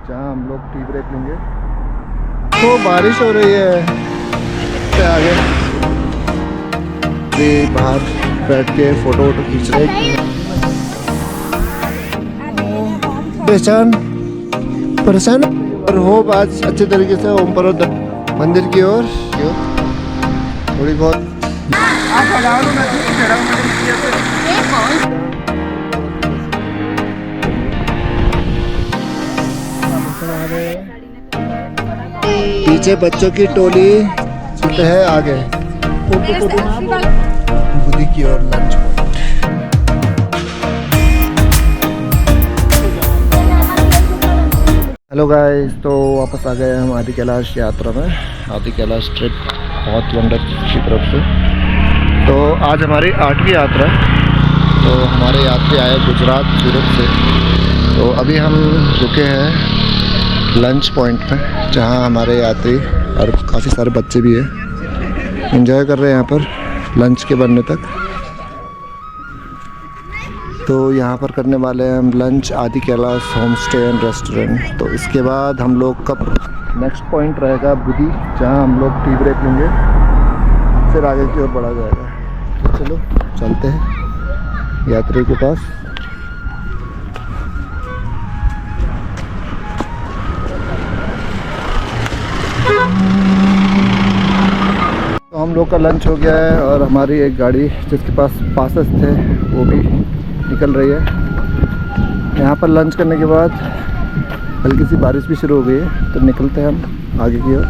जहाँ हम लोग टी ब्रेक लेंगे। तो बारिश हो रही है, आगे बाहर बैठ के फोटो वोटो खींच रहे। परेशान और होप आज अच्छे तरीके से ओम पर मंदिर की ओर थोड़ी बहुत पीछे बच्चों की टोली चलते हैं आगे बुद्धि की ओर लंच पॉइंट। हेलो गाइस, तो वापस आ गए हम आदि कैलाश यात्रा में। आदि कैलाश ट्रिप बहुत वंडर की तरफ से। तो आज हमारी 8वीं यात्रा है। तो हमारे यात्री आए गुजरात सूरत से। तो अभी हम रुके हैं लंच पॉइंट पे, जहाँ हमारे यात्री और काफ़ी सारे बच्चे भी हैं, एंजॉय कर रहे हैं यहाँ पर लंच के बनने तक। तो यहाँ पर करने वाले हैं हम लंच आदि Kailash home stay and restaurant. तो इसके बाद हम लोग का नेक्स्ट पॉइंट रहेगा बुद्धि, जहाँ हम लोग टी ब्रेक लेंगे, फिर आगे की ओर बढ़ा जाएगा। तो चलो चलते हैं यात्री के पास। तो हम लोग का लंच हो गया है और हमारी एक गाड़ी जिसके पास पासेस थे वो भी निकल रही है। यहाँ पर लंच करने के बाद हल्की सी बारिश भी शुरू हो गई है, तो निकलते हैं हम आगे की ओर।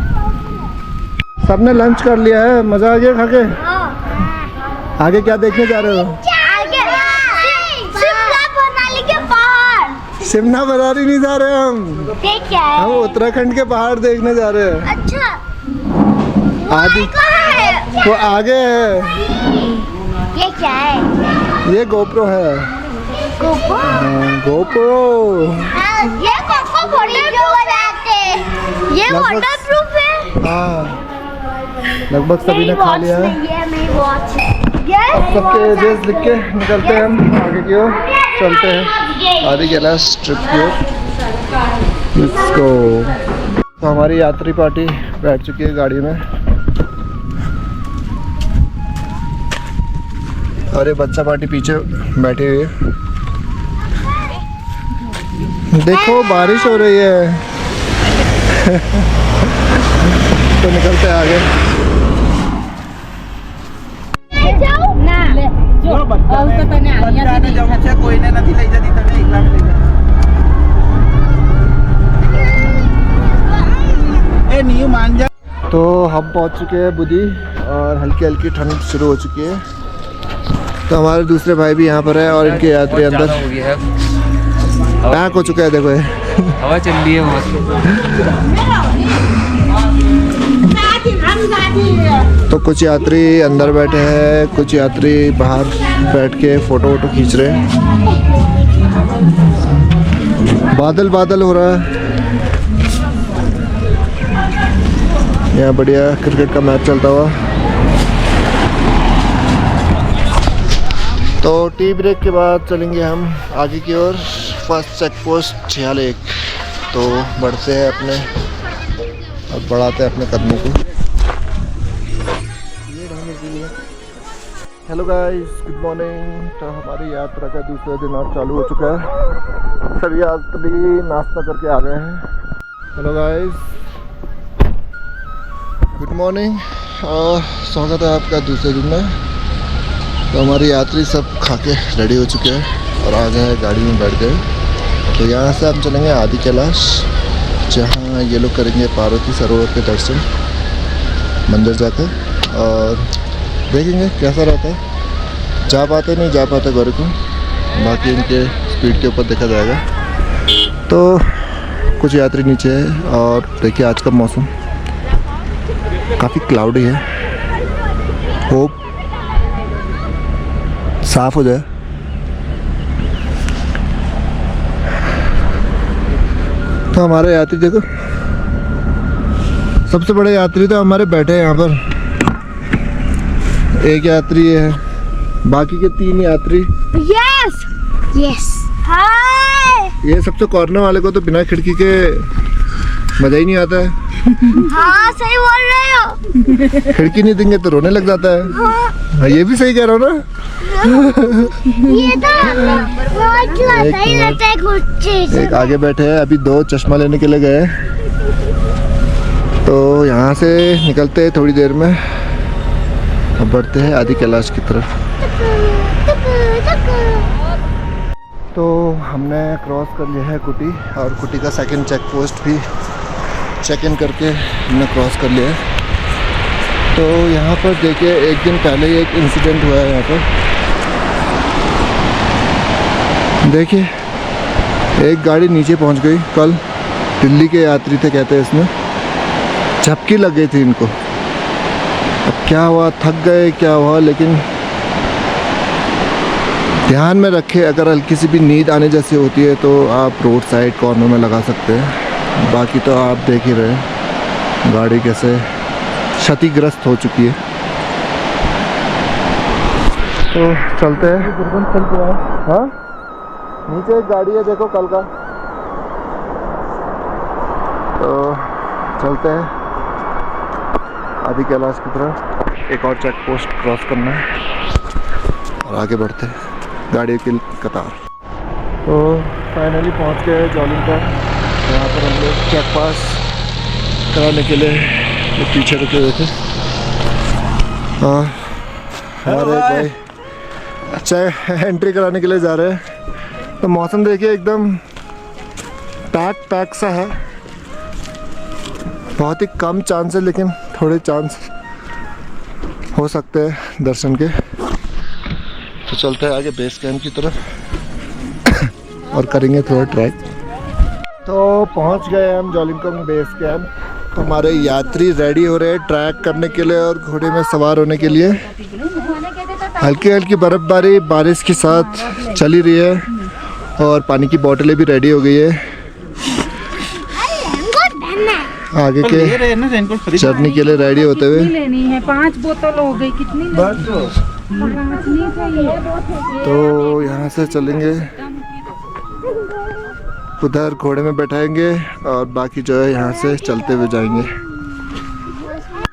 सबने लंच कर लिया है, मज़ा आ गया खा के? आगे क्या देखने जा रहे हो? शिमला मनाली नहीं जा रहे हम उत्तराखंड के पहाड़ देखने जा रहे हैं। अच्छा, आदि वो आगे है। ये क्या है? ये गोप्रो है। गोप्रो? गोप्रो। ये गोप्रो फोटो बनाते हैं। ये वाटरप्रूफ है। हाँ, लगभग सभी ने खा लिया है। ये मेरी वॉच है। अब सबके एजेस लिख के निकलते हैं हम आगे की ओर, चलते हैं आदि कैलाश ट्रिप की ओर। Let's go. तो हमारी यात्री पार्टी बैठ चुकी है गाड़ी में और ये बच्चा पार्टी पीछे बैठी हुई है। देखो बारिश हो रही है। तो निकलते हैं आगे। तो हम पहुंच चुके हैं बुद्धि और हल्की हल्की ठंड शुरू हो चुकी है। तो हमारे दूसरे भाई भी यहाँ पर है और इनके यात्री अंदर पैक हो चुका है। देखो ये हवा चल रही है। तो कुछ यात्री अंदर बैठे हैं, कुछ यात्री बाहर बैठ के फोटो वोटो खींच रहे हैं। बादल बादल हो रहा है। यहाँ बढ़िया क्रिकेट का मैच चलता हुआ। तो टी ब्रेक के बाद चलेंगे हम आगे की ओर। फर्स्ट चेक पोस्ट छियाले। तो बढ़ते हैं अपने और बढ़ाते हैं अपने कदमों को। Hello guys, good morning. तो हमारी यात्रा का दूसरा दिन और चालू हो चुका है। सभी यात्री नाश्ता करके आ गए हैं। हेलो गाइस, गुड मॉर्निंग और स्वागत है आपका दूसरे दिन में। तो हमारे यात्री सब खा के रेडी हो चुके हैं और आ गए हैं, गाड़ी में बैठ गए। तो यहाँ से हम चलेंगे आदि कैलाश, जहाँ ये लोग करेंगे पार्वती सरोवर के दर्शन मंदिर जाकर और देखेंगे कैसा रहता है। जा पाते नहीं जा पाते गौरी को, बाकी इनके स्पीड के ऊपर देखा जाएगा। तो कुछ यात्री नीचे है और देखिए आज का मौसम काफ़ी क्लाउडी है। होप साफ हो जाए। तो हमारे यात्री देखो, सबसे बड़े यात्री तो हमारे बैठे हैं यहाँ पर। एक यात्री ये है, बाकी के 3 यात्री यस यस हाय ये सबसे कॉर्नर वाले को तो बिना खिड़की के मजा ही नहीं आता है। हाँ सही बोल रहे हो। खिड़की नहीं देंगे तो रोने लग जाता है। हाँ, ये भी सही कह रहा हूँ ना। ये तो बहुत सही लगता है कुछ चीज। एक आगे बैठे हैं, अभी 2 चश्मा लेने के लिए गए, तो यहाँ से निकलते हैं थोड़ी देर में। अब बढ़ते हैं आदि कैलाश की तरफ। तो हमने क्रॉस कर लिया है कुटी, और कुटी का सेकंड चेक पोस्ट भी चेक इन करके हमने क्रॉस कर लिया है। तो यहाँ पर देखिए, एक दिन पहले ही एक इंसिडेंट हुआ है यहाँ पर। देखिए, एक गाड़ी नीचे पहुँच गई कल, दिल्ली के यात्री थे कहते हैं, इसमें झपकी लग गई थी इनको। अब क्या हुआ, थक गए क्या हुआ, लेकिन ध्यान में रखें, अगर हल्की सी भी नींद आने जैसी होती है तो आप रोड साइड कॉर्नर में लगा सकते हैं। बाकी तो आप देख ही रहे हैं गाड़ी कैसे क्षतिग्रस्त हो चुकी है। तो चलते हैं। हाँ, नीचे एक गाड़ी है देखो कल का। तो चलते हैं आदि कैलाश की तरफ। एक और चेक पोस्ट क्रॉस करना है और आगे बढ़ते हैं गाड़ी की कतार। तो फाइनली पहुंच गए जॉलिंग पर। यहाँ पर हम लोग चेक पास कराने के लिए पीछे रुके हुए थे। और हमारे भाई अच्छा एंट्री कराने के लिए जा रहे हैं। तो मौसम देखिए एकदम पैक सा है। बहुत ही कम चांस है, लेकिन थोड़े चांस हो सकते हैं दर्शन के। तो चलते हैं आगे बेस कैंप की तरफ और करेंगे थोड़ा ट्रैक। तो पहुंच गए हम जॉलिंगकॉन्ग बेस कैंप। हमारे यात्री रेडी हो रहे हैं ट्रैक करने के लिए और घोड़े में सवार होने के लिए। हल्की हल्की बर्फबारी बारिश के साथ चली रही है और पानी की बोतलें भी रेडी हो गई है आगे के चढ़ने के लिए रेडी होते हुए। लेनी है 5 बोतल हो गई, कितनी तो यहाँ से चलेंगे, उधर घोड़े में बैठाएंगे और बाकी जो है यहाँ से चलते हुए जाएंगे।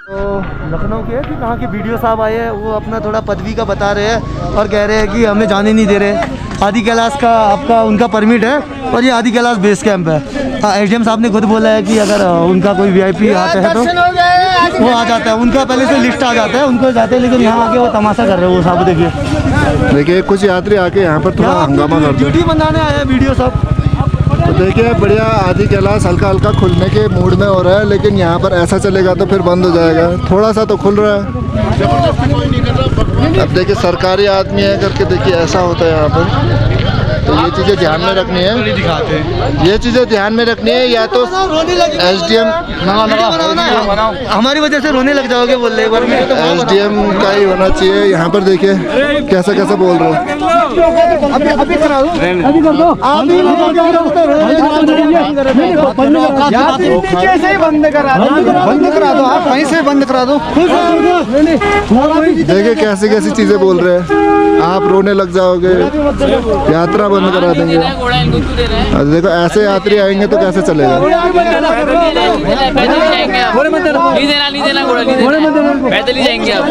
तो लखनऊ के कि कहाँ के वीडियो साहब आए हैं, वो अपना थोड़ा पदवी का बता रहे हैं और कह रहे हैं कि हमें जाने नहीं दे रहे। आदि कैलाश का आपका उनका परमिट है और ये आदि कैलाश बेस कैंप है। हाँ, एसडीएम साहब ने खुद बोला है कि अगर उनका कोई वीआईपी आता है तो वो आ जाता है, उनका पहले से लिस्ट आ जाता है, उनको जाते हैं। लेकिन यहाँ आके वो तमाशा कर रहे हैं वो साहब। देखिए कुछ यात्री आके यहाँ पर थोड़ा हंगामा कर दे। वीडियो बनाने आए हैं वीडियो साहब। तो देखिए बढ़िया आदि कैलाश हल्का हल्का खुलने के मूड में हो रहा है, लेकिन यहाँ पर ऐसा चलेगा तो फिर बंद हो जाएगा। थोड़ा सा तो खुल रहा है। अब देखिए सरकारी आदमी है करके देखिए ऐसा होता है यहाँ पर। तो ये चीज़ें ध्यान में रखनी है, ये चीज़ें ध्यान में रखनी है। या तो एसडीएम हमारी वजह से रोने लग जाओगे बोल रहे हैं। एसडीएम का ही होना चाहिए। यहाँ पर देखिए कैसा कैसा बोल रहे हैं। देखिए कैसी कैसी चीजें बोल रहे हैं, आप रोने लग जाओगे, यात्रा बंद करा देंगे। देखो ऐसे यात्री आएंगे तो कैसे चलेगा। पैदल ही जाएंगे आप,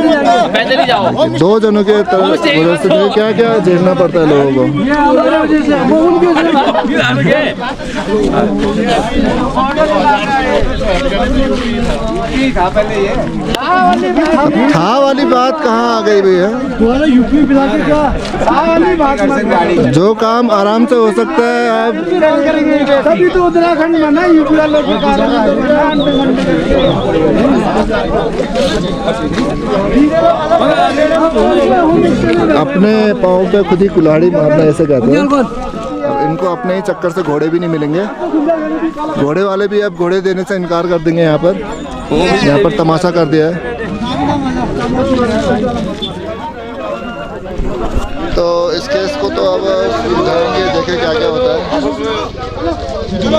पैदल ही जाओ। 2 जनों के तरफ से क्या क्या झेलना पड़ता है लोगों को। था वाली बात कहाँ आ गई भैया। जो काम आराम से हो सकता है आप तभी तो उत्तराखंड में ना यूपी वालों के अपने पाँव पे खुद ही कुल्हाड़ी मारना ऐसे कहते हैं। अब इनको अपने ही चक्कर से घोड़े भी नहीं मिलेंगे। घोड़े वाले भी अब घोड़े देने से इनकार कर देंगे। यहाँ पर तमाशा कर दिया है। तो इस केस को तो अब सुलझाएंगे, देखें क्या क्या होता है।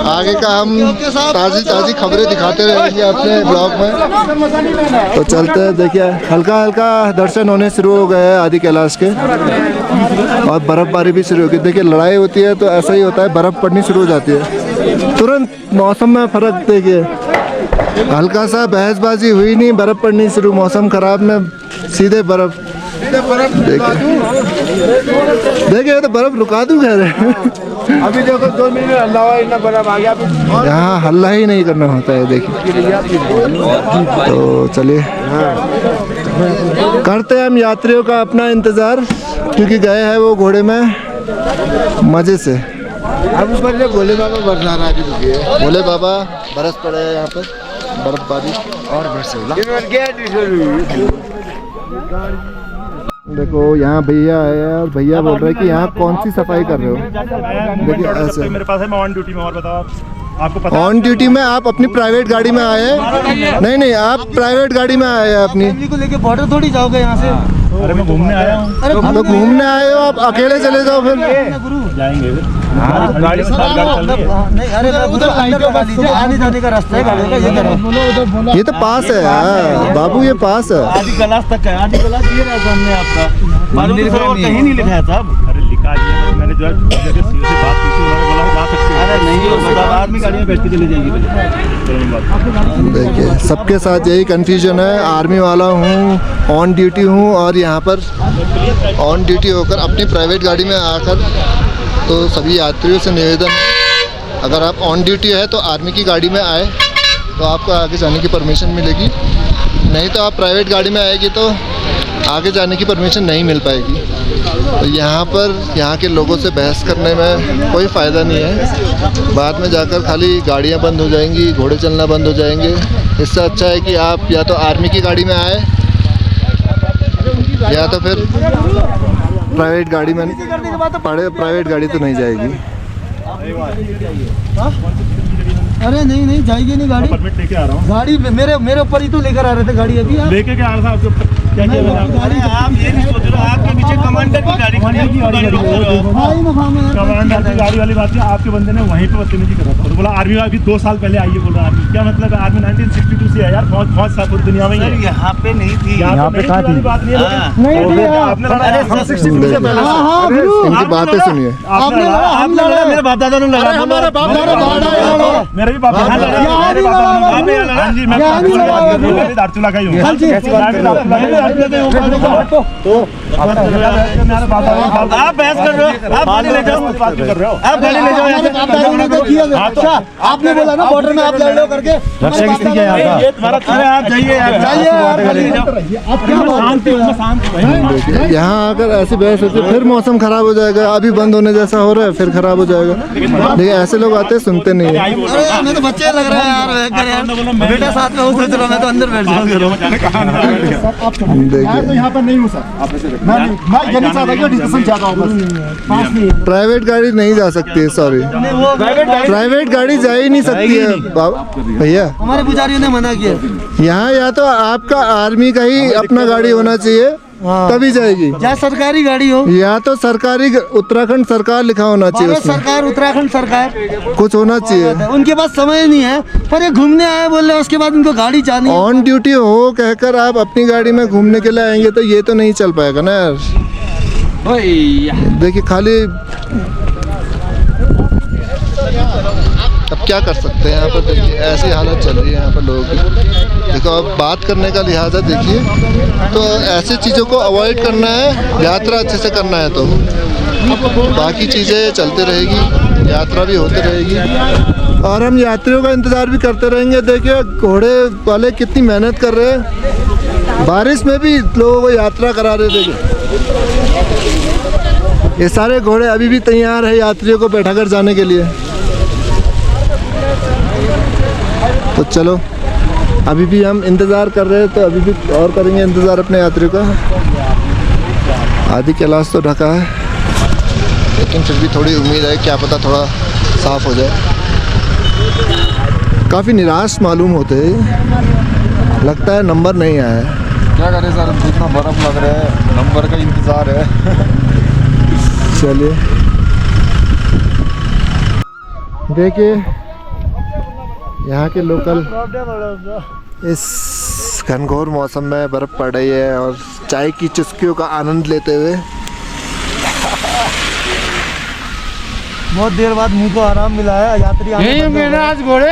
आगे का हम ताज़ी खबरें दिखाते रहेंगे अपने ब्लॉग में। तो चलते हैं, देखिए हल्का हल्का दर्शन होने शुरू हो गए हैं आदि कैलाश के, और बर्फ़बारी भी शुरू हो गई। देखिए लड़ाई होती है तो ऐसा ही होता है, बर्फ़ पड़नी शुरू हो जाती है तुरंत। मौसम में फ़र्क देखिए, हल्का सा बहसबाजी हुई नहीं, बर्फ़ पड़नी शुरू, मौसम ख़राब में सीधे बर्फ़। देखिए तो बर्फ़ रुका दूँ कह रहे हैं। अभी देखो 2 मिनट में हल्ला हुआ, इतना बड़ा आ गया। यहाँ हल्ला ही नहीं करना होता है, देखिए। तो चलिए करते हैं हम यात्रियों का अपना इंतज़ार, क्योंकि गए हैं वो घोड़े में मज़े से। अब ऊपर से भोले बाबा बरसा रहा है। भोले बाबा बरस पड़े हैं यहाँ पर, बर्फबारी और बरसे। देखो यहाँ भैया आए हैं और भैया बोल रहे हैं कि यहाँ कौन सी सफाई कर रहे हो। देखिए ऐसे मेरे पास है, मैं ऑन ड्यूटी में। और बताओ आपको पता ऑन ड्यूटी में आप अपनी प्राइवेट गाड़ी में आए हैं? नहीं, आप प्राइवेट गाड़ी में आए हैं अपनी। फैमिली को लेके बॉर्डर थोड़ी जाओगे यहाँ से। अरे मैं घूमने आया हूँ। अरे तो घूमने आए हो, आप अकेले चले जाओ फिर। जाएंगे गाड़ी नहीं, अरे उधर अंदर लगा लीजिए, आने जाने का रास्ता है गाड़ी का, ये करो। ये तो पास है बाबू, ये पास है। आदि कैलाश तक है। आदि कैलाश ये रहा सामने आपका मंदिर सरोवर कहीं नहीं लिखा है साहब। अरे लिखा दिया, मैंने जो जगह से बात की थी, उन्होंने बोला जा सकते हैं। अरे नहीं आदमी गाड़ी में बैठ के चली जाएगी। देखिए सबके साथ यही कंफ्यूजन है। आर्मी वाला हूँ, ऑन ड्यूटी हूँ, और यहाँ पर ऑन ड्यूटी होकर अपनी प्राइवेट गाड़ी में आकर, तो सभी यात्रियों से निवेदन है, अगर आप ऑन ड्यूटी है तो आर्मी की गाड़ी में आए तो आपको आगे जाने की परमिशन मिलेगी, नहीं तो आप प्राइवेट गाड़ी में आएगी तो आगे जाने की परमिशन नहीं मिल पाएगी। तो यहाँ पर यहाँ के लोगों से बहस करने में कोई फ़ायदा नहीं है, बाद में जाकर खाली गाड़ियाँ बंद हो जाएंगी, घोड़े चलना बंद हो जाएंगे। इससे अच्छा है कि आप या तो आर्मी की गाड़ी में आए या तो फिर प्राइवेट गाड़ी में। प्राइवेट गाड़ी तो नहीं जाएगी। अरे नहीं जाएगी नहीं गाड़ी। परमिट लेके आ रहा हूँ। गाड़ी मेरे ऊपर ही तो लेकर आ रहे थे गाड़ी अभी। आप लेके क्या आ रहा था आपके ऊपर? क्या किया मैंने आपको? अरे आप ये नहीं सोच रहे, आपके पीछे कमांडर की गाड़ी खड़ी है। कमांडर की गाड़ी वाली बात है, आपके बंदे ने वहीं पे बदतमीजी करा था। तो बोला आर्मी अभी 2 साल पहले आई है, बोल रहा आर्मी। क्या मतलब है? आर्मी 1962 से है यार, फौज सा पूरी दुनिया में ही है। यहाँ पे नहीं थी। यहाँ पे कहाँ थी? बात नहीं है, आपने लड़ा। अरे 1962 से पहले इनकी बातें सुनिए। आपने लड़ा, मेरे बाप दादा ने लड़ा। हमारा बाप दादा मेरा भी बाप दादा दारचूला का ही हूँ। आप बहस कर रहे हो, आप गाड़ी ले जाओ, आप गाड़ी ले जाओ। अच्छा आपने बोला ना बॉर्डर में आप लड़ लो करके। रक्षा किसने किया यहाँ का? अरे आप जाइए देखिए यहाँ आकर ऐसी बहस होती है, फिर मौसम ख़राब हो जाएगा। अभी बंद होने जैसा हो रहा है, फिर ख़राब हो जाएगा। देखिए ऐसे लोग आते हैं, सुनते नहीं है। अरे मैं तो बच्चे लग रहा है यार, बेटा साथ में हो, सोच रहा मैं तो अंदर बैठ जाऊँ। देखिए यहाँ पर नहीं हूँ सर, मैं ये नहीं चाहता कि डिस्कशन ज़्यादा हो। प्राइवेट गाड़ी नहीं जा सकती है, सॉरी प्राइवेट गाड़ी जा ही नहीं सकती है भैया। हमारे पुजारियों ने मना किया। यहाँ या तो आपका आर्मी का ही अपना गाड़ी होना चाहिए, तभी जाएगी। चाहे सरकारी गाड़ी हो, या तो सरकारी उत्तराखंड सरकार लिखा होना चाहिए भारत उसमें, सरकार उत्तराखंड सरकार कुछ होना चाहिए। उनके पास समय नहीं है, पर ये घूमने आए बोल रहे, उसके बाद उनको गाड़ी चाहिए। ऑन ड्यूटी हो कहकर आप अपनी गाड़ी में घूमने के लिए आएंगे तो ये तो नहीं चल पाएगा ना यार। देखिए खाली अब क्या कर सकते हैं यहाँ पर। देखिए ऐसी हालत चल रही है यहाँ पर लोगों की। देखो अब बात करने का लिहाजा देखिए, तो ऐसी चीज़ों को अवॉइड करना है, यात्रा अच्छे से करना है तो बाकी चीज़ें चलती रहेगी, यात्रा भी होती रहेगी और हम यात्रियों का इंतज़ार भी करते रहेंगे। देखिए घोड़े वाले कितनी मेहनत कर रहे हैं, बारिश में भी लोगों को यात्रा करा रहे। देखिए ये सारे घोड़े अभी भी तैयार है यात्रियों को बैठाकर जाने के लिए। तो चलो अभी भी हम इंतज़ार कर रहे हैं, तो अभी भी और करेंगे इंतज़ार अपने यात्रियों का। आदि कैलाश तो ढका है, लेकिन फिर भी थोड़ी उम्मीद है, क्या पता थोड़ा साफ़ हो जाए। काफ़ी निराश मालूम होते हैं, लगता है नंबर नहीं आया है। क्या करें सर, जितना बर्फ लग रहा है, नंबर का इंतज़ार है। चलिए देखिए यहाँ के लोकल इस घनघोर मौसम में बर्फ पड़ रही है और चाय की चुस्कियों का आनंद लेते हुए बहुत देर बाद मुंह को आराम मिला है। यात्री यही होंगे ना आज घोड़े?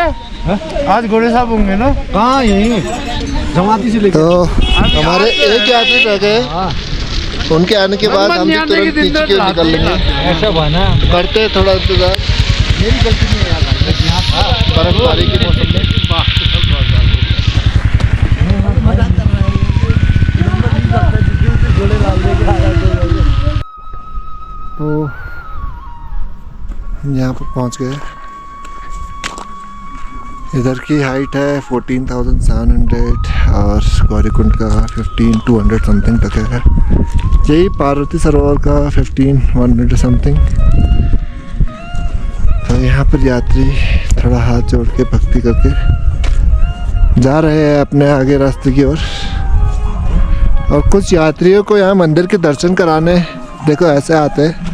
आज घोड़े साहब होंगे ना? कहाँ यही जमाती से लेकर तो हमारे एक यात्री रह गए, उनके आने के बाद हम भी तुरंत नीचे की ओर निकल लेंगे। ऐसा बना करते हैं थोड़ा इंतजार। मेरी गलती नहीं है यार, बर्फबारी के मौसम में तो यहाँ पर पहुँच गए। इधर की हाइट है 14,700 और गौरीकुंड का 15,200 समथिंग तक है। यही पार्वती सरोवर का 15,100 समथिंग। तो यहाँ पर यात्री थोड़ा हाथ जोड़ के भक्ति करके जा रहे हैं अपने आगे रास्ते की ओर। और कुछ यात्रियों को यहाँ मंदिर के दर्शन कराने देखो ऐसे आते हैं।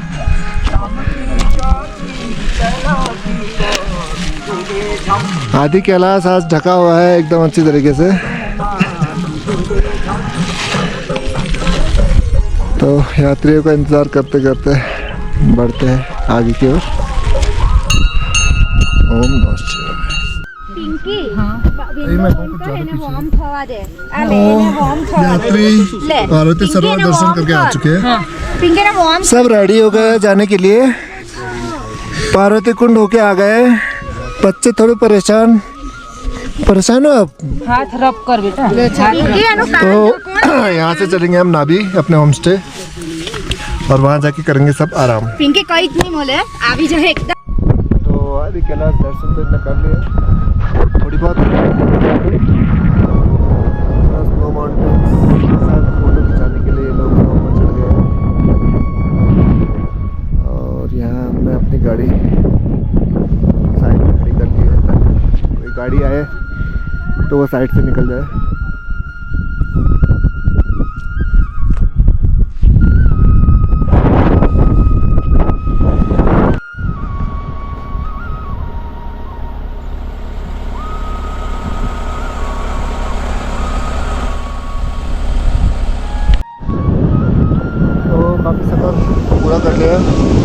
आदि कैलाश आज ढका हुआ है एकदम अच्छी तरीके से। तो यात्रियों का इंतज़ार करते करते बढ़ते हैं आगे की ओर। ओम नमः शिवाय। पिंकी वार्म थवा दे अले वार्म थवा यात्री पार्वती सरोवर दर्शन करके आ चुके हैं। पिंकी ने वार्म सब रेडी हो गए जाने के लिए। पार्वती कुंड होके आ गए। बच्चे थोड़े परेशान हो आप? हाथ रब कर बेटा। तो यहाँ से चलेंगे हम नाभी अपने होम स्टे और वहाँ जाके करेंगे सब आराम। पिंकी कोई नहीं बोले अभी जो है एकदम। तो आदि कैलाश दर्शन तो इतना कर लिया। थोड़ी बहुत स्नो माउंटेन फोटो खिंचाने के लिए लोग ऊपर चढ़ गए और यहाँ हमने अपनी गाड़ी साइड में खड़ी कर ली है ताकि कोई गाड़ी आए तो वो साइड से निकल जाए। तो काफ़ी सफ़र पूरा कर लिया।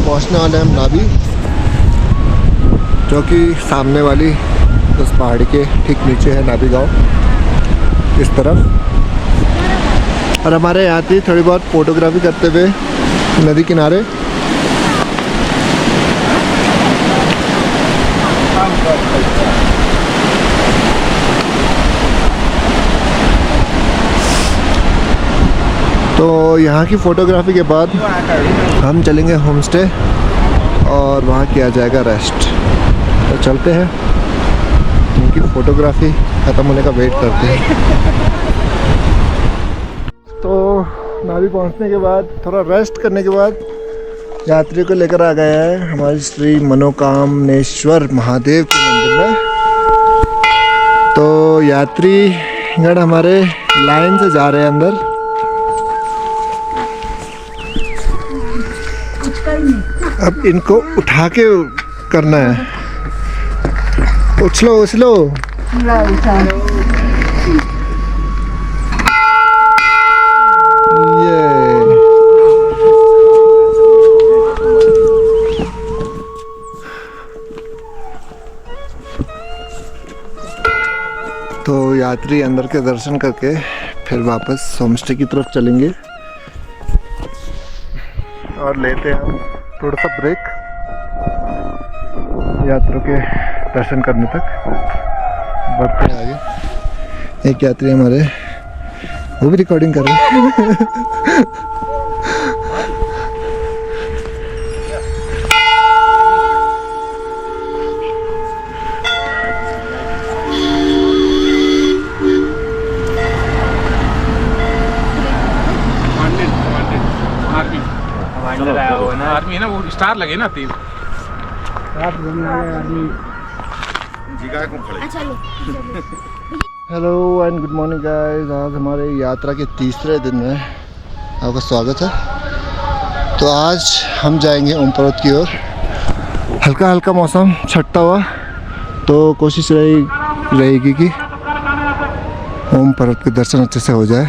पहुंचने वाले हम नाभी, जो कि सामने वाली उस पहाड़ी के ठीक नीचे है नाभी गांव इस तरफ। और हमारे यात्री थोड़ी बहुत फोटोग्राफी करते हुए नदी किनारे। तो यहाँ की फ़ोटोग्राफी के बाद हम चलेंगे होम स्टे और वहाँ किया जाएगा रेस्ट। तो चलते हैं, उनकी फ़ोटोग्राफी ख़त्म होने का वेट करते हैं। तो नाभी पहुँचने के बाद थोड़ा रेस्ट करने के बाद यात्रियों को लेकर आ गया है हमारे श्री मनोकामनेश्वर महादेव के मंदिर में। तो यात्रीगण हमारे लाइन से जा रहे हैं अंदर। अब इनको उठा के करना है। उछलो ये तो यात्री अंदर के दर्शन करके फिर वापस होम स्टे की तरफ चलेंगे और लेते हैं हम थोड़ा सा ब्रेक यात्रियों के दर्शन करने तक। बढ़ते हैं आगे। एक यात्री हमारे वो भी रिकॉर्डिंग कर रहे हैं। आर्मी है ना, वो स्टार लगे ना 3। Hello and good morning guys. आज हमारे यात्रा के तीसरे दिन में आपका स्वागत है। तो आज हम जाएंगे ओम पर्वत की ओर। हल्का हल्का मौसम छटता हुआ, तो कोशिश रहेगी कि ओम पर्वत के दर्शन अच्छे से हो जाए।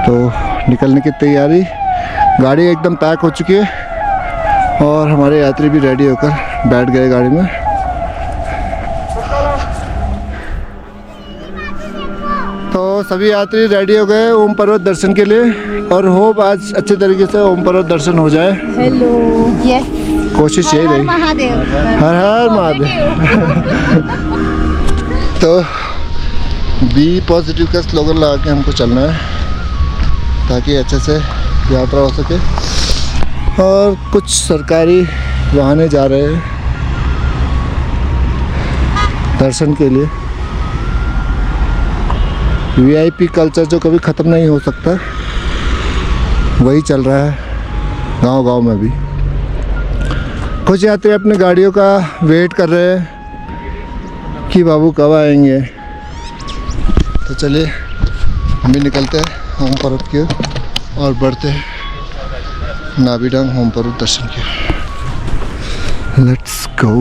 तो निकलने की तैयारी, गाड़ी एकदम पैक हो चुकी है और हमारे यात्री भी रेडी होकर बैठ गए गाड़ी में। तो सभी यात्री रेडी हो गए ओम पर्वत दर्शन के लिए और होप आज अच्छे तरीके से ओम पर्वत दर्शन हो जाए। हेलो, यस, कोशिश यही रही। महादेव, हर हर महादेव। तो बी पॉजिटिव का स्लोगन लगा के हमको चलना है ताकि अच्छे से यात्रा हो सके। और कुछ सरकारी वाहने जा रहे हैं दर्शन के लिए। वीआईपी कल्चर जो कभी ख़त्म नहीं हो सकता, वही चल रहा है गांव-गांव में भी। कुछ यात्री अपने गाड़ियों का वेट कर रहे हैं कि बाबू कब आएंगे। तो चलिए हम भी निकलते हैं ओम पर्वत की ओर और बढ़ते हैं नाबीडांग ओम पर्वत दर्शन की ओर। Let's go.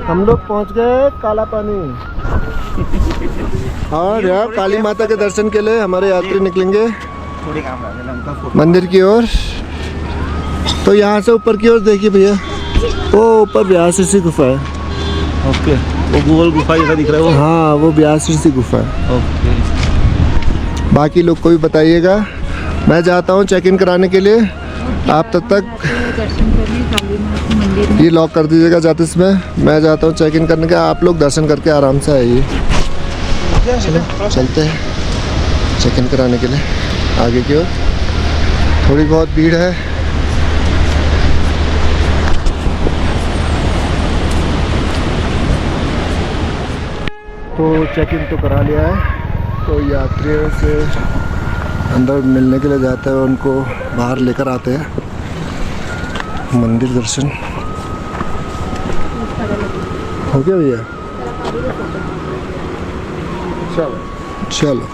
हम लोग पहुंच गए काला पानी और यहाँ काली माता के दर्शन के लिए हमारे यात्री निकलेंगे मंदिर की ओर। तो यहाँ से ऊपर की ओर देखिए भैया, वो ऊपर व्यास गुफा है। ओके, वो गूगल गुफा जैसा दिख रहा है वो। हाँ, वो व्यास गुफा है। ओके, बाकी लोग को भी बताइएगा। मैं जाता हूँ चेक इन कराने के लिए, आप तब तक ये लॉक कर दीजिएगा जाते समय। मैं जाता हूँ चेक इन करने के, आप लोग दर्शन करके आराम से आइए। चलो चलते हैं चेक इन कराने के लिए आगे की ओर। थोड़ी बहुत भीड़ है। तो चेक इन तो करा लिया है, तो यात्रियों से अंदर मिलने के लिए जाते हैं, उनको बाहर लेकर आते हैं। मंदिर दर्शन हो गया भैया? चलो चलो।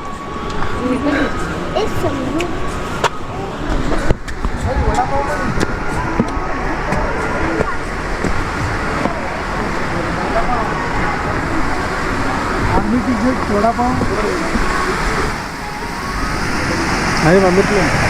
आदमी की थोड़ा पाओ आहे मागितलं।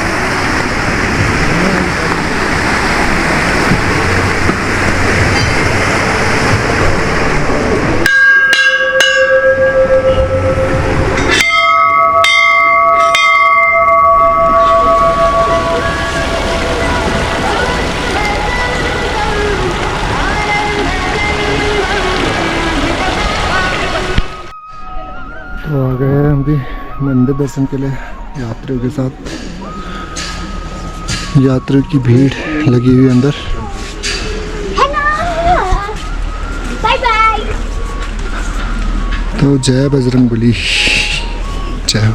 तो आ गए हम भी मंदिर दर्शन के लिए यात्रियों के साथ। यात्रियों की भीड़ लगी हुई अंदर। Bye bye. तो जय बजरंगबली, जय हो।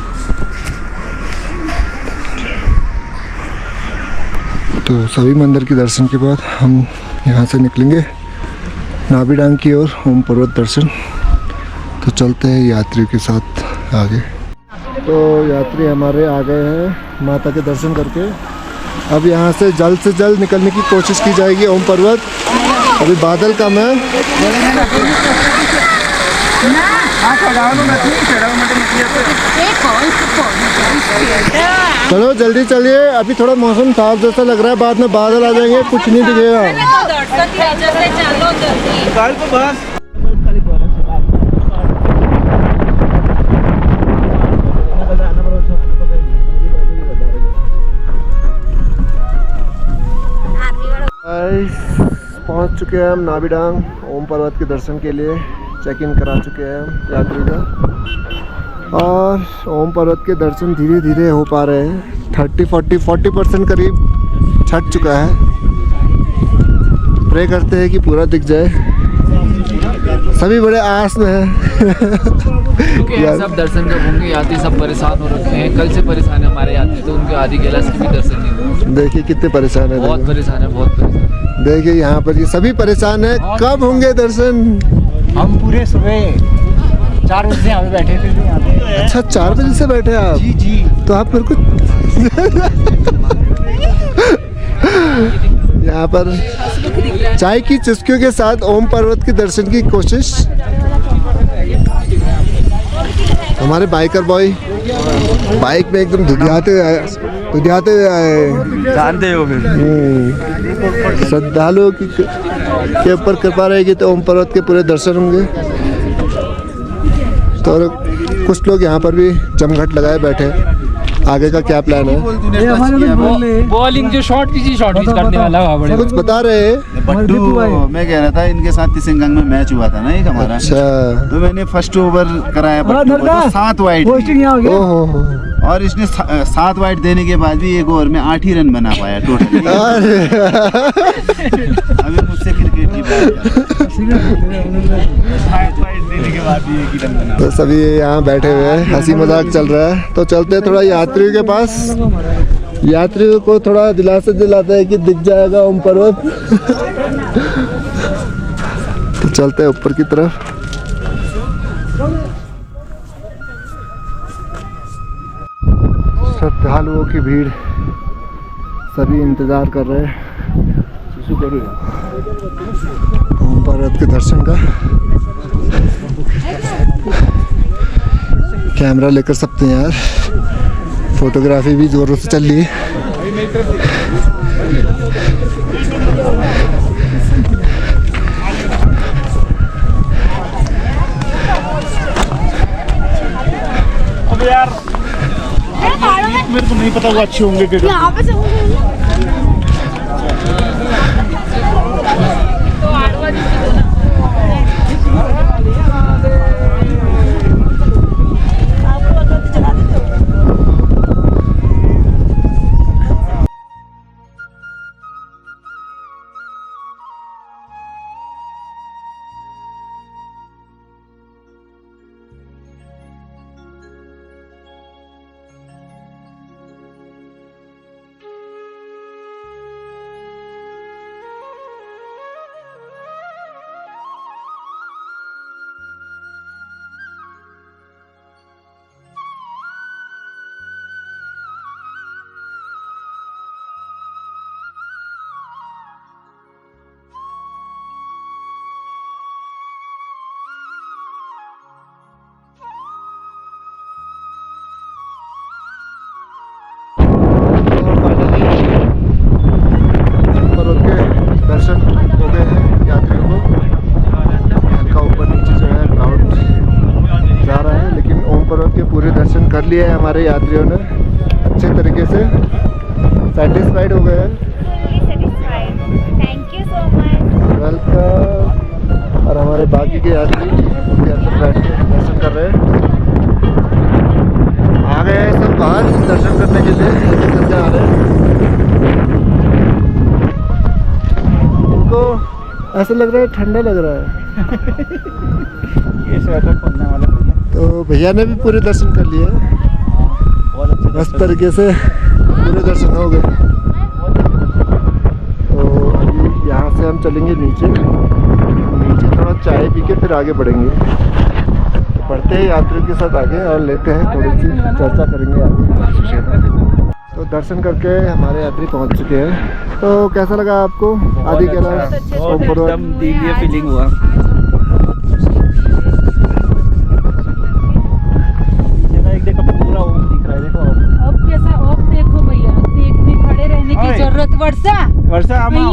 तो सभी मंदिर के दर्शन के बाद हम यहाँ से निकलेंगे नाबीडांग की ओर ओम पर्वत दर्शन। तो चलते हैं यात्रियों के साथ आगे। तो यात्री हमारे आ गए हैं माता के दर्शन करके। अब यहाँ से जल्द निकलने की कोशिश की जाएगी ओम पर्वत। अभी बादल कम है। चलो जल्दी चलिए, अभी थोड़ा मौसम साफ जैसा लग रहा है, बाद में बादल आ जाएंगे, कुछ नहीं दिखेगा। पहुंच चुके हैं हम नाबीडांग ओम पर्वत के दर्शन के लिए। चेक इन करा चुके हैं हम यात्री का। और ओम पर्वत के दर्शन धीरे धीरे हो पा रहे हैं। 40% करीब छट चुका है। प्रे करते हैं कि पूरा दिख जाए। सभी बड़े आस में हैं। क्योंकि सब दर्शन कब होंगे, यात्री सब परेशान हो रखे हैं। कल से परेशान है हमारे यात्री, तो उनके आदि कैलाश के भी दर्शन नहीं हुए। देखिए कितने परेशान है। बहुत परेशान है, बहुत परेशान। देखिए यहाँ पर ये सभी परेशान है, कब होंगे दर्शन। हम पूरे सुबह 4 बजे यहाँ पे बैठे थे यहाँ पे। अच्छा 4 बजे से बैठे आप? जी जी। तो आप मेरे को यहाँ पर चाय की चुस्कियों के साथ ओम पर्वत के दर्शन की कोशिश। हमारे बाइकर बॉय बाइक में एकदम धुधियाते हुए आए। जानते हो फिर श्रद्धालुओं के ऊपर कृपा रहेगी तो ओम पर्वत के पूरे दर्शन होंगे। तो कुछ लोग यहाँ पर भी जमघट लगाए बैठे। आगे का क्या प्लान है? बॉलिंग जो शॉर्ट पिच करने वाला है बड़े। कुछ बता रहे हैं? बट्टू, मैं कह रहा था इनके साथ तिसिंगंग में मैच हुआ था ना एक हमारा। अच्छा। तो मैंने फर्स्ट ओवर कराया बट्टू को, तो 7 वाइड ओहो। और इसने 7 वाइड देने के बाद भी एक ओवर में 8 ही रन बना पाया टोटल। अभी मुझसे क्रिकेट की बात 7 वाइड देने के बाद भी 1 ही रन बना। तो सभी यहाँ बैठे हुए हैं, हंसी मजाक चल रहा है। तो चलते थोड़ा यात्रियों के पास, यात्रियों को थोड़ा दिलासा दिलाते हैं कि दिख जाएगा ओम पर्वत। तो चलते हैं ऊपर की तरफ। श्रद्धालुओं की भीड़, सभी इंतजार कर रहे हैं ओम पर्वत के दर्शन का। कैमरा लेकर सकते हैं यार, फोटोग्राफी भी जोरों से चल रही है। अब यार मेरे को नहीं पता वो अच्छे होंगे कि यहाँ पे से दर्शन हो गए हैं यात्रियों को। हल्का ऊपर नीचे जो है क्राउड जा रहा है, लेकिन ओम पर्वत के पूरे दर्शन कर लिए हैं हमारे यात्रियों ने अच्छे तरीके से। सेटिस्फाइड हो गए हैं। Thank you so much. Welcome. और हमारे बाकी के यात्री उनके अंदर बैठ के दर्शन कर रहे हैं। आ गए हैं सब बाहर दर्शन करने के लिए, एक करके आ रहे हैं। ऐसा लग रहा है ठंडा लग रहा है। ये स्वेटर पहनने वाला भैया। तो भैया ने भी पूरे दर्शन कर लिए, बहुत अच्छे मस्त तरीके से पूरे दर्शन हो गए। तो अभी यहाँ से हम चलेंगे नीचे थोड़ा चाय पी के फिर आगे बढ़ेंगे। तो बढ़ते हैं यात्रियों के साथ आगे और लेते हैं थोड़ी सी चर्चा करेंगे आगे। तो दर्शन करके हमारे यात्री पहुंच चुके हैं। तो कैसा लगा आपको आदि कैलाश ओम पर्वत? एकदम दिव्य फीलिंग हुआ। एक देखो पूरा ओम दिख रहा है, देखो अब कैसा अब देखो भैया, देखने खड़े रहने की जरूरत। वर्षा हमें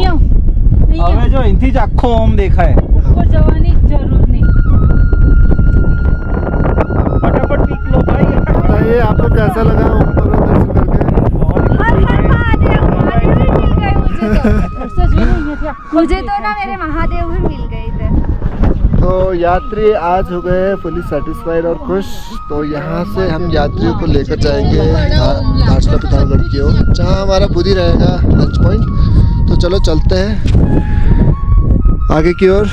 जो इनथी आखो ओम देखा है, ऊपर जवानी जरूर नहीं। फटाफट पीक लो भाई। बताइए आपको कैसा लगा ओम पर्वत दर्शन करके? सच में नहीं है क्या? मुझे तो ना मेरे महादेव भी मिल गए थे। तो यात्री आज हो गए फुली सेटिस्फाइड और खुश। तो यहाँ से हम यात्रियों को लेकर जाएंगे दार्चुला पिथौरागढ़ की ओर, जहाँ हमारा बुद्धि रहेगा लंच पॉइंट। तो चलो चलते हैं आगे की ओर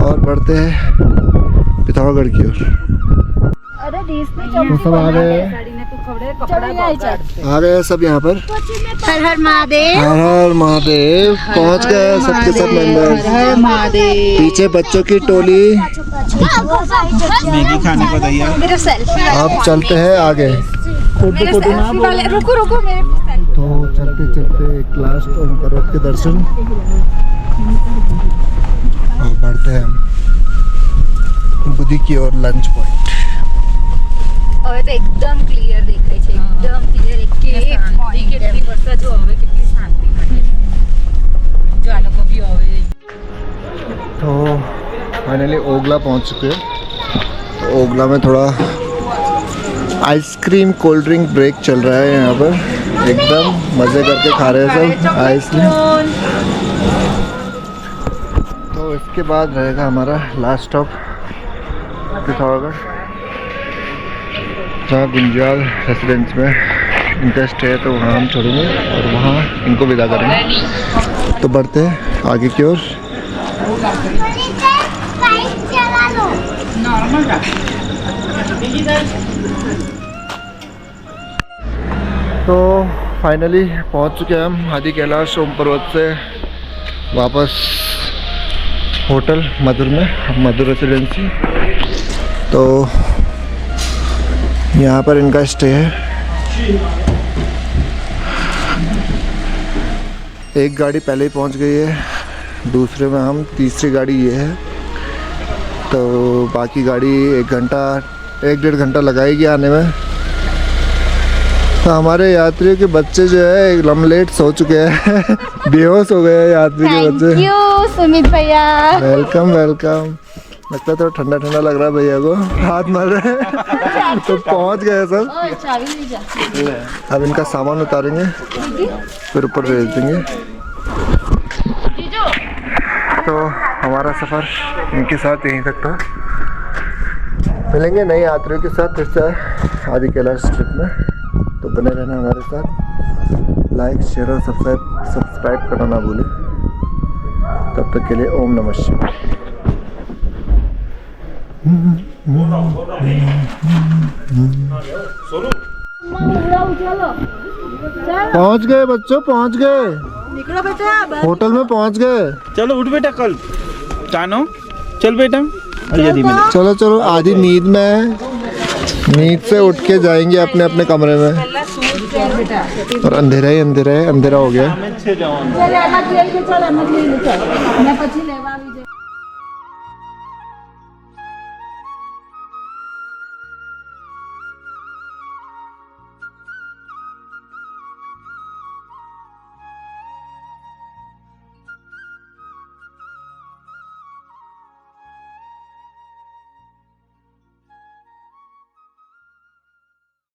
और बढ़ते हैं पिथौरागढ़ की ओर। तो सब आ गए सब यहाँ पर। हर हर महादेव। हर हर महादेव। पहुँच गए सबके सब मेंबर। हर महादेव। पीछे बच्चों की टोली। मैगी खाने को तैयार। अब चलते हैं आगे। रुको रुको मेरे तो चलते चलते एक लास्ट ओम पर्वत के दर्शन और बढ़ते हैं हम बुद्धि की ओर लंच पॉइंट। હવે તો એકદમ ક્લિયર દેખાય છે, એકદમ ક્લિયર એક કેટલી વર્ષા જો હવે કેટલી શાંતિ મળે જો આ લોકો બી હવે। तो फाइनली ओगला पहुंच चुके हैं। तो ओगला में थोड़ा आइसक्रीम कोल्ड ड्रिंक ब्रेक चल रहा है यहाँ पर। एकदम मज़े करके खा रहे हैं सब आइसक्रीम। तो इसके बाद रहेगा हमारा लास्ट स्टॉप पिथौरागढ़, जहाँ गुंजियाल रेसिडेंस में इनका स्टे है। तो वहाँ हम छोड़ेंगे और वहाँ इनको विदा करेंगे। तो बढ़ते हैं आगे की ओर। तो फाइनली पहुँच चुके हैं हम आदि कैलाश ओम पर्वत से वापस होटल मधुर में, मधुर रेसिडेंसी। तो यहाँ पर इनका स्टे है। एक गाड़ी पहले ही पहुँच गई है, दूसरे में हम, तीसरी गाड़ी ये है। तो बाकी गाड़ी 1-1.5 घंटा लगाएगी आने में। तो हमारे यात्रियों के बच्चे जो है एकदम लेट सो चुके हैं। बेहोश हो गए यात्री के बच्चे। थैंक यू सुमित भैया। Welcome welcome. लगता है थोड़ा ठंडा ठंडा लग रहा है भैया को, हाथ मार रहे हैं। तो पहुंच गए सब। अब इनका सामान उतारेंगे फिर ऊपर भेज देंगे। तो हमारा सफ़र इनके साथ यहीं तक था। मिलेंगे नए यात्रियों के साथ फिर से आदि कैलाश ट्रिप में। तो बने रहना हमारे साथ। लाइक शेयर और सब्सक्राइब करना ना भूलें। तब तक के लिए ओम नमः शिवाय। पहुंच गए बच्चों, पहुंच गए। होटल में पहुंच गए। चलो उठ बेटा, कल जानो। चल बेटा। चलो चलो, आधी नींद में है। नींद से उठ के जाएंगे अपने अपने कमरे में। और अंधेरा ही अंधेरा है, अंधेरा हो गया।